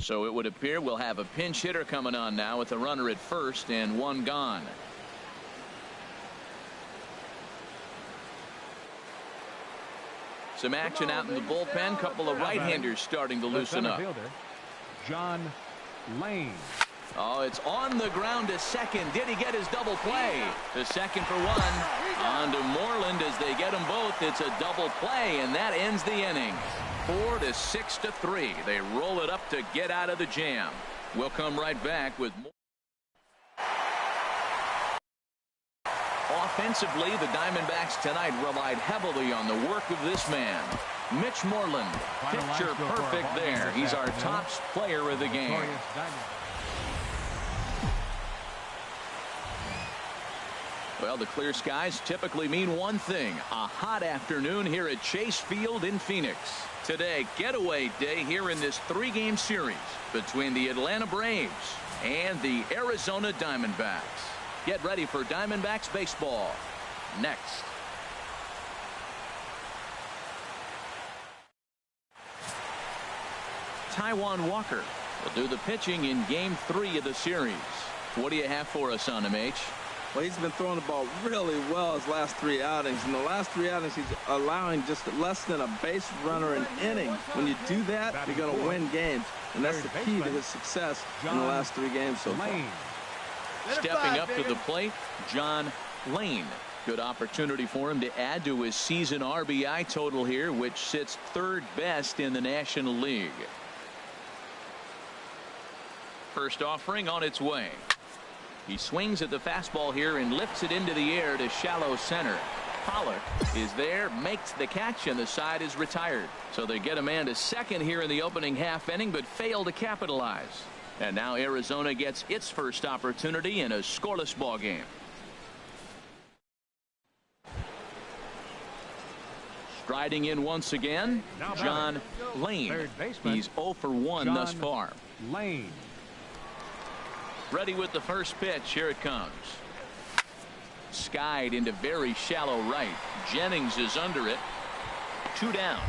So it would appear we'll have a pinch hitter coming on now with a runner at first and one gone. Some action out in the bullpen. Couple of right-handers starting to loosen up. John Lane. Oh, it's on the ground to second. Did he get his double play? The second for one. On to Moreland as they get them both. It's a double play, and that ends the inning. 4-6-3. They roll it up to get out of the jam. We'll come right back with more. Offensively, the Diamondbacks tonight relied heavily on the work of this man, Mitch Moreland. Picture perfect there. He's our top player of the game. Well, the clear skies typically mean one thing: a hot afternoon here at Chase Field in Phoenix. Today, getaway day here in this three-game series between the Atlanta Braves and the Arizona Diamondbacks. Get ready for Diamondbacks baseball next. Taijuan Walker will do the pitching in Game 3 of the series. What do you have for us on him, H? Well, he's been throwing the ball really well his last three outings. In the last three outings, he's allowing just less than a base runner an inning. When you do that, you're going to win games. And that's the key to his success in the last three games so far. Stepping up to the plate, John Lane. Good opportunity for him to add to his season RBI total here, which sits third best in the National League. First offering on its way. He swings at the fastball here and lifts it into the air to shallow center. Pollock is there, makes the catch, and the side is retired. So they get a man to second here in the opening half inning, but fail to capitalize. And now Arizona gets its first opportunity in a scoreless ball game. Striding in once again, John Lane. He's 0 for 1 thus far. Lane. Ready with the first pitch. Here it comes. Skied into very shallow right. Jennings is under it. 2 down.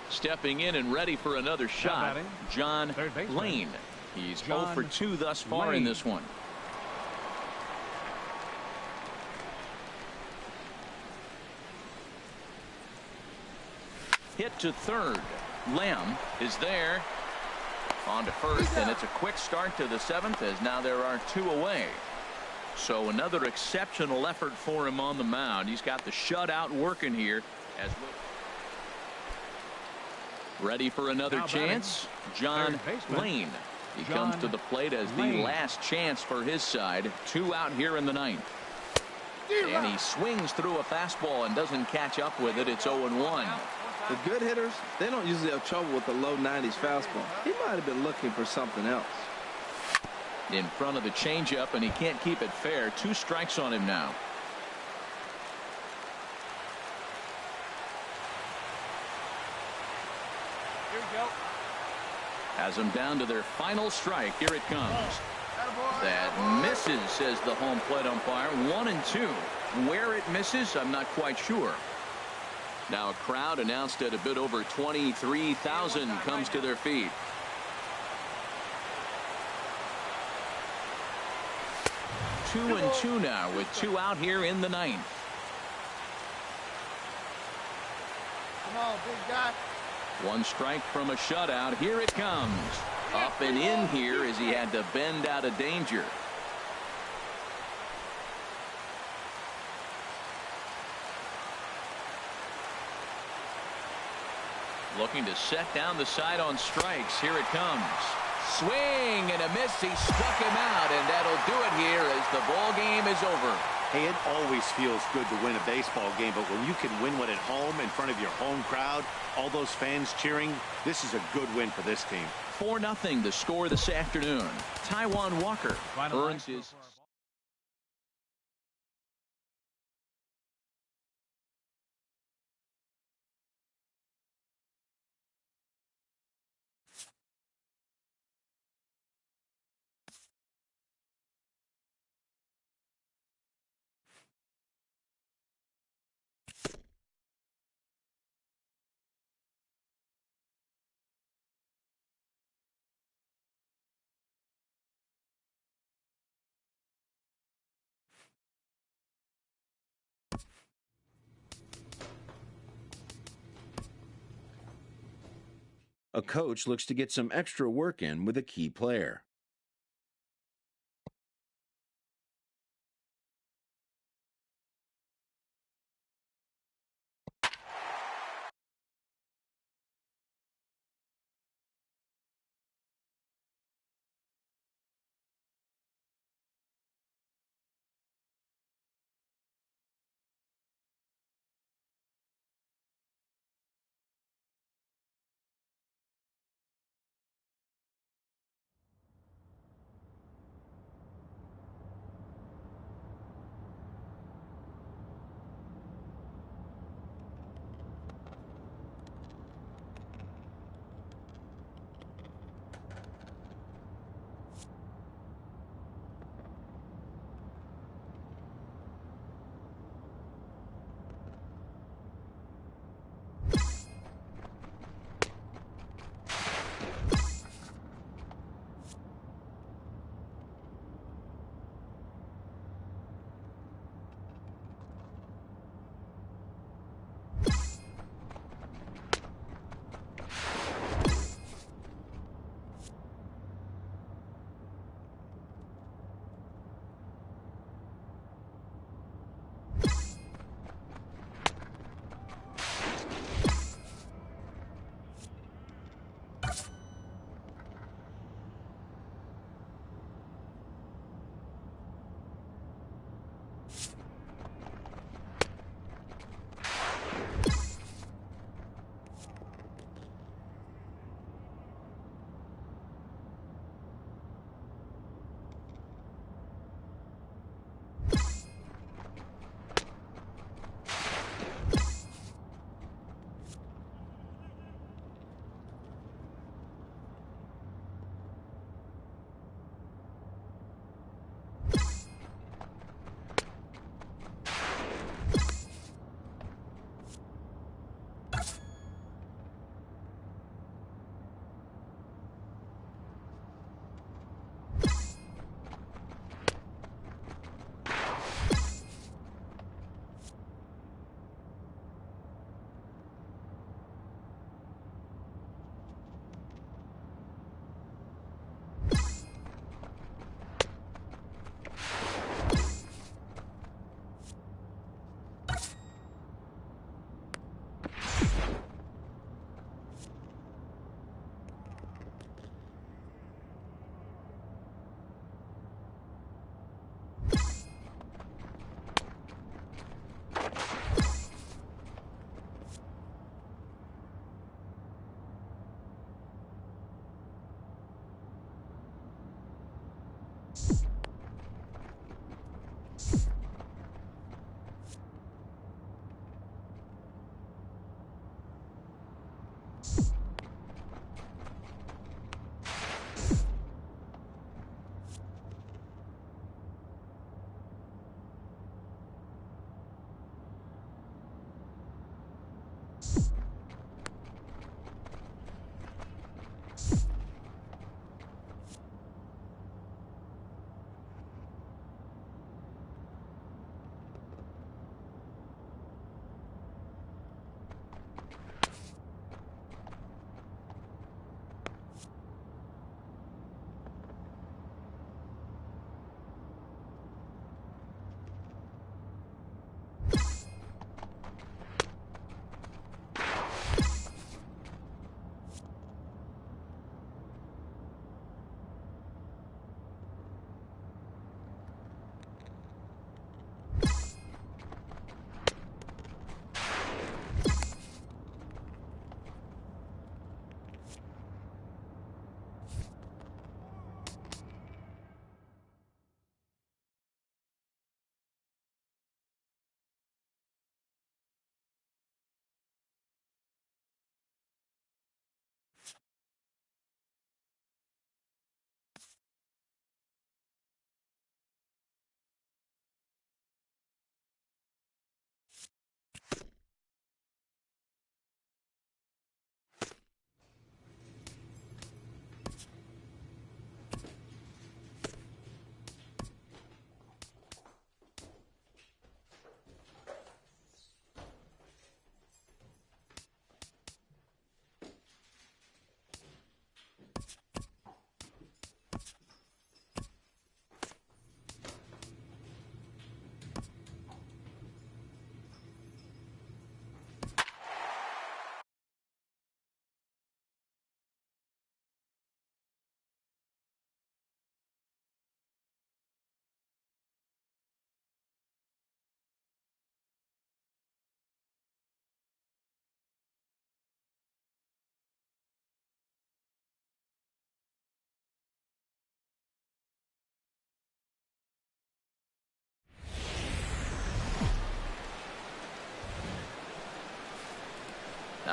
Stepping in and ready for another shot, John Lane. He's 0 for 2 thus far in this one. Hit to third. Lamb is there. On to first, and it's a quick start to the 7th as now there are 2 away. So another exceptional effort for him on the mound. He's got the shutout working here as well. Ready for another chance, John Lane. He comes to the plate as the last chance for his side. 2 out here in the 9th. And he swings through a fastball and doesn't catch up with it. It's 0-1. The good hitters, they don't usually have trouble with the low 90s fastball. He might have been looking for something else. In front of the changeup, and he can't keep it fair. 2 strikes on him now. Here we go. Has them down to their final strike. Here it comes. That misses, says the home plate umpire. 1-2. Where it misses, I'm not quite sure. Now a crowd announced at a bit over 23,000 comes to their feet. Two and 2 now with 2 out here in the 9th. Come on, big guy. 1 strike from a shutout. Here it comes. Up and in here as he had to bend out of danger. Looking to set down the side on strikes. Here it comes. Swing and a miss. He struck him out, and that'll do it here as the ball game is over. Hey, it always feels good to win a baseball game, but when you can win one at home in front of your home crowd, all those fans cheering, this is a good win for this team. 4-0 the score this afternoon. Taijuan Walker earns his A coach looks to get some extra work in with a key player.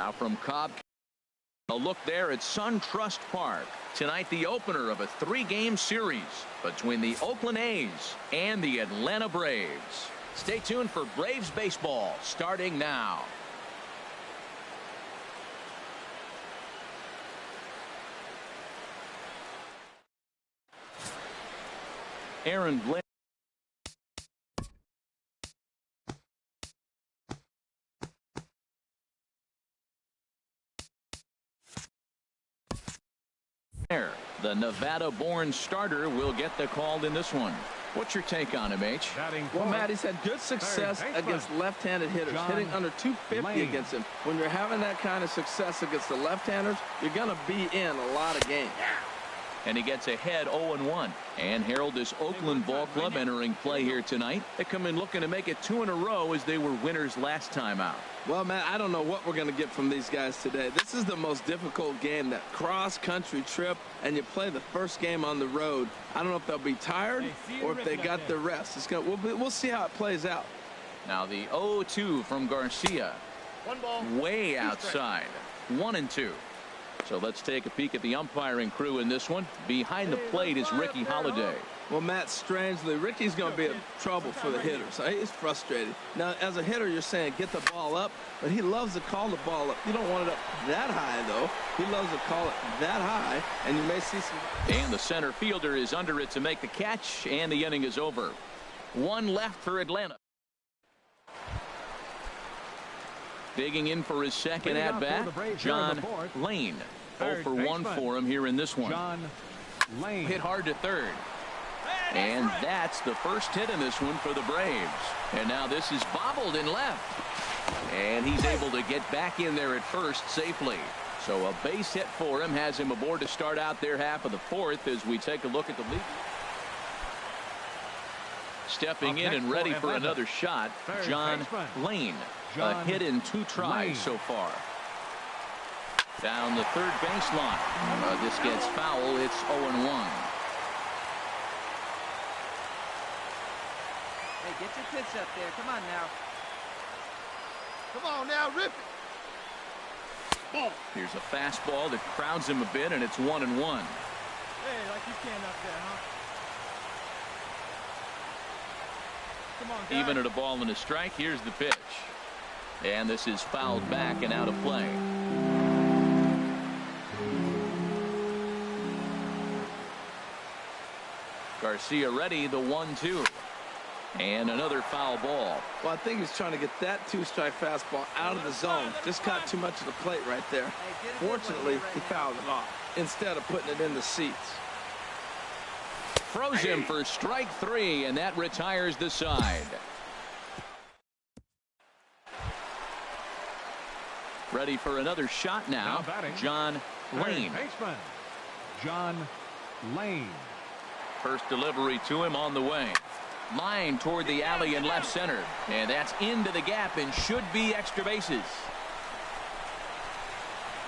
Now from Cobb, a look there at SunTrust Park. Tonight, the opener of a 3-game series between the Oakland A's and the Atlanta Braves. Stay tuned for Braves baseball starting now. Aaron Blair. The Nevada-born starter will get the call in this one. What's your take on him, H? Well, Matt, he's had good success against left-handed hitters, hitting under 250 against him. When you're having that kind of success against the left-handers, you're going to be in a lot of games. And he gets ahead 0-1. And Harold, this Oakland ball club entering play here tonight. They come in looking to make it 2 in a row as they were winners last time out. Well, Matt, I don't know what we're going to get from these guys today. This is the most difficult game, that cross-country trip, and you play the first game on the road. I don't know if they'll be tired or if they got the rest. We'll see how it plays out. Now the 0-2 from Garcia. 1 ball. Way outside. 1-2. So let's take a peek at the umpiring crew in this one. Behind the plate is Ricky Holiday. Well, Matt, strangely, Ricky's going to be in trouble for the hitters. He's frustrated. Now, as a hitter, you're saying get the ball up, but he loves to call the ball up. You don't want it up that high, though. He loves to call it that high, and you may see some. And the center fielder is under it to make the catch, and the inning is over. 1 left for Atlanta. Digging in for his second at-bat, John Lane. 0 for 1 for him here in this one. John Lane. Hit hard to third. And that's the first hit in this one for the Braves. And now this is bobbled in left. And he's able to get back in there at first safely. So a base hit for him has him aboard to start out their half of the 4th as we take a look at the lead. Stepping in and ready for another shot, John Lane. A hit in 2 tries so far. Down the third baseline. This gets foul. It's 0-1. Hey, get your pitch up there. Come on now. Come on now, rip it. Here's a fastball that crowds him a bit, and it's 1-1. Hey, like you can up there, huh? Come on, guys. Even at a ball and a strike, here's the pitch. And this is fouled back and out of play. Garcia ready, the 1-2. And another foul ball. Well, I think he's trying to get that 2-strike fastball out of the zone. Just caught too much of the plate right there. Fortunately, he fouled it off instead of putting it in the seats. Throws him for strike 3, and that retires the side. Ready for another shot now, John Lane. John Lane. First delivery to him on the way. Line toward the alley in left center. And that's into the gap and should be extra bases.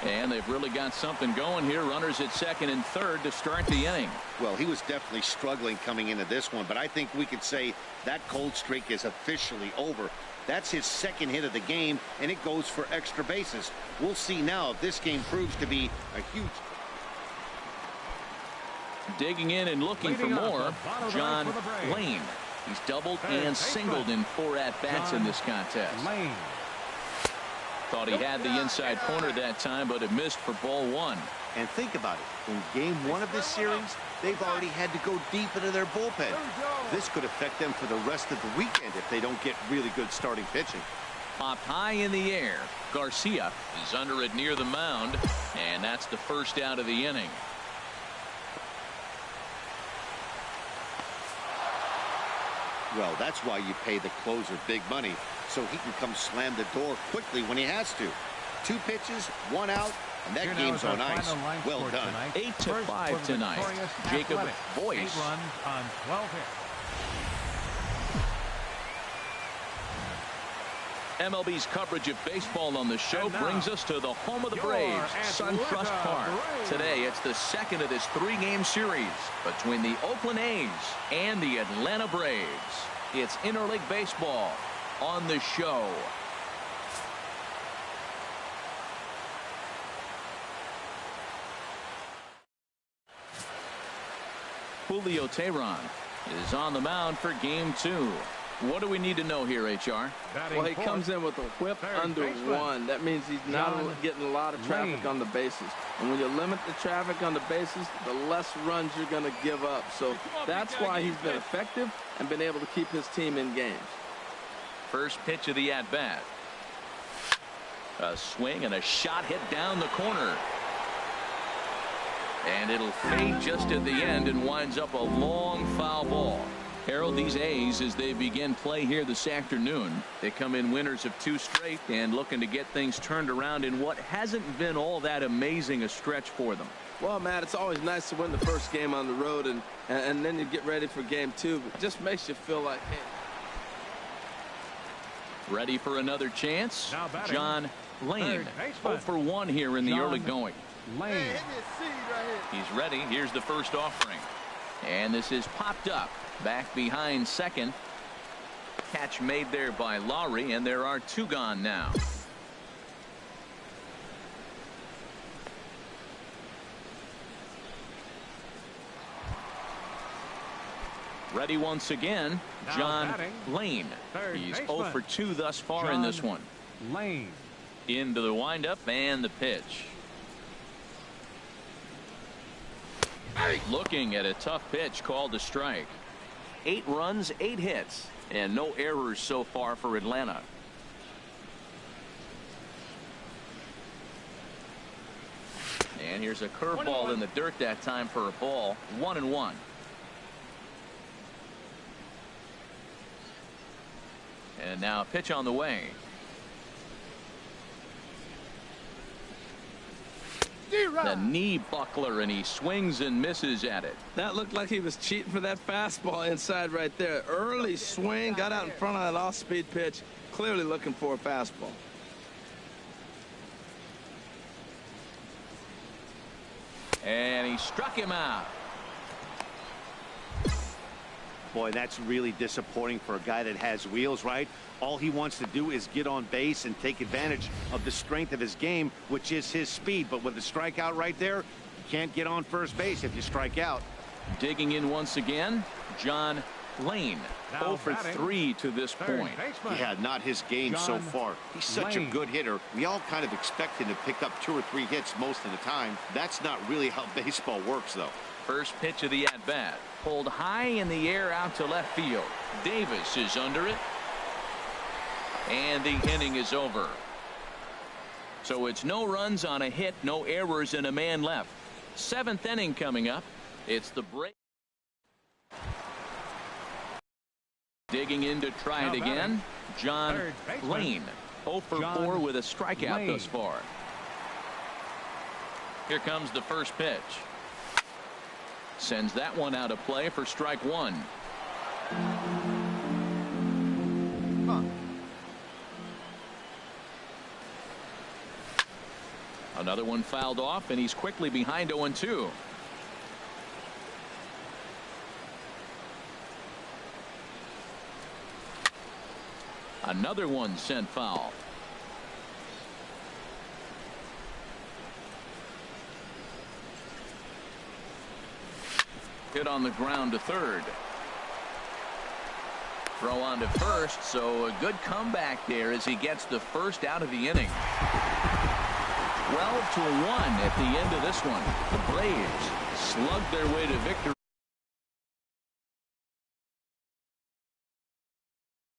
And they've really got something going here. Runners at second and third to start the inning. Well, he was definitely struggling coming into this one, but I think we could say that cold streak is officially over. That's his second hit of the game, and it goes for extra bases. We'll see now if this game proves to be a huge. Digging in and looking for more, John Lane. He's doubled and singled in 4 at-bats in this contest. Lane. Thought he had the inside corner that time, but it missed for ball 1. And think about it. In game 1 of this series, they've already had to go deep into their bullpen. This could affect them for the rest of the weekend if they don't get really good starting pitching. Popped high in the air. Garcia is under it near the mound, and that's the first out of the inning. Well, that's why you pay the closer big money, so he can come slam the door quickly when he has to. 2 pitches, 1 out, and that game's on ice. Well done. 8-5 tonight. Jacob Boyce. 8 runs on 12 hits. MLB's coverage of baseball on the show brings us to the home of the Braves, SunTrust Park. Today, it's the second of this 3-game series between the Oakland A's and the Atlanta Braves. It's interleague baseball on the show. Julio Teheran is on the mound for game 2. What do we need to know here, HR? Well, he comes in with a whip under 1. That means he's not getting a lot of traffic on the bases. And when you limit the traffic on the bases, the less runs you're going to give up. So that's why he's been effective and been able to keep his team in games. First pitch of the at-bat. A swing and a shot hit down the corner. And it'll fade just at the end and winds up a long foul ball. Harold, these A's, as they begin play here this afternoon, they come in winners of 2 straight and looking to get things turned around in what hasn't been all that amazing a stretch for them. Well, Matt, it's always nice to win the first game on the road, and then you get ready for game 2. It just makes you feel like, hey. Ready for another chance? John Lane, 0 for 1 here in the early going. Lane. He's ready. Here's the first offering. And this is popped up. Back behind second. Catch made there by Lowry, and there are 2 gone now. Ready once again, John Lane. He's 0 for 2 thus far in this one. Lane. Into the windup and the pitch. Looking at a tough pitch called a strike. 8 runs, 8 hits, and no errors so far for Atlanta. And here's a curveball in the dirt that time for a ball. 1-1. And now a pitch on the way. The knee buckler, and he swings and misses at it. That looked like he was cheating for that fastball inside right there. Early swing, got out in front of that off-speed pitch, clearly looking for a fastball. And he struck him out. Boy, that's really disappointing for a guy that has wheels, right? All he wants to do is get on base and take advantage of the strength of his game, which is his speed. But with the strikeout right there, you can't get on first base if you strike out. Digging in once again, John Lane. 0 for 3 to this point. Yeah, not his game so far. He's such a good hitter. We all kind of expect him to pick up 2 or 3 hits most of the time. That's not really how baseball works, though. First pitch of the at-bat. Pulled high in the air out to left field. Davis is under it. And the inning is over. So it's no runs on a hit, no errors, and a man left. 7th inning coming up. It's the break. Digging in to try it again. John Lane. 0 for 4 with a strikeout thus far. Here comes the first pitch. Sends that one out of play for strike 1. Another one fouled off, and he's quickly behind 0-2. Another one sent foul. Hit on the ground to third. Throw on to first, so a good comeback there as he gets the first out of the inning. 12-1 at the end of this one. The Braves slugged their way to victory.